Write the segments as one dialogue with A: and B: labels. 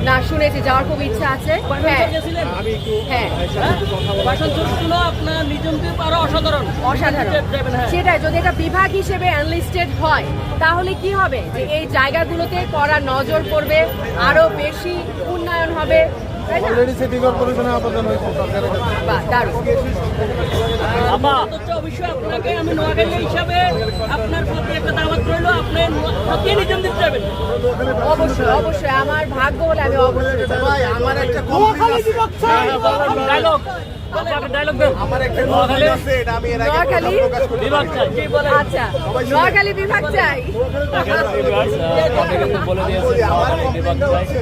A: না, শুনেছি, যাওয়ার খুব ইচ্ছা আছে। হ্যাঁ
B: আমি একটু
A: হ্যাঁ
C: বাসন চুরিগুলো আপনার নিজাম দ্বীপ আরো অসাধারণ
A: অসাধারণ।
C: যাবেন, হ্যাঁ।
A: সেটাই, যদি এটা বিভাগ হিসেবে অ্যানলিস্টেড হয় তাহলে কি হবে, যে এই জায়গাগুলোতে কড়া নজর পড়বে, আরো বেশি উন্নয়ন হবে, তাই না?
B: অলরেডি সিটি কর্পোরেশনে আবেদন হয়েছে সরকারের কাছে।
A: বাহ, দারুণ।
C: অথচ অবশ্যই আপনাকে আমি নোয়াখালী হিসাবে আপনার প্রতি একটা দাওয়াত রইল, আপনি সত্যি নিজাম দ্বীপ যাবেন।
A: অবশ্যই অবশ্যই, আমার ভাগ্য হলে আমি অবশ্যই যাবো।
B: ভাই আমার একটা কমপ্লেইন আছে।
C: ডায়লগ ডায়লগ দেন।
B: আমার একটা কমপ্লেইন আছে, এটা আমি এর আগে
A: নোয়াখালী
B: প্রকাশ করি।
C: বিভাগ চাই, জি বলেন।
A: আচ্ছা, নোয়াখালী বিভাগ চাই।
B: আমার কমপ্লেইনটা হচ্ছে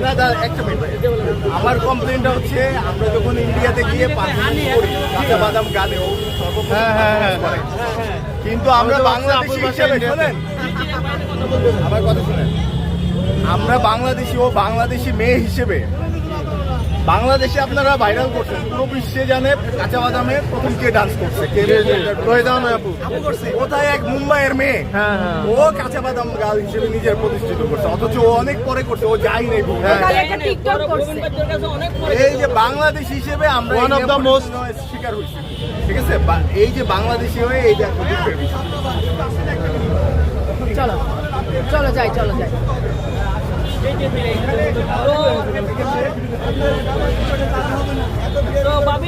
B: না দাদা, একটা মিনিট। আমার কমপ্লেইনটা হচ্ছে আমরা যখন ইন্ডিয়াতে গিয়ে পারফরমেন্স করি কাঁচা বাদাম গানে ও সর্বপ্রথম করে। কিন্তু আমরা বাংলাদেশি হিসেবে শোনেন, আমার কথা শুনেন, আমরা বাংলাদেশি ও বাংলাদেশি মেয়ে হিসেবে বাংলাদেশে আপনারা ভাইরাল করছেন, পুরো বিশ্বে জানে কাঁচা বাদামের প্রথম কে ডান্স করছে, কে আপু কোথায় এক মুম্বাইয়ের মেয়ে, ও কাঁচা বাদাম গাল হিসেবে নিজের প্রতিষ্ঠিত করছে, অথচ ও অনেক পরে করছে, ও যাই নেই
A: তাহলে একটা টিকটক করছে।
C: অনেক
B: এই যে বাংলাদেশ হিসেবে আমরা ওয়ান অফ দ্য মোস্ট শিকার হয়েছি, ঠিক আছে, এই যে বাংলাদেশি হয়ে এই যে
A: চলো চলো যাই, চলো যাই।
C: তো ভাবি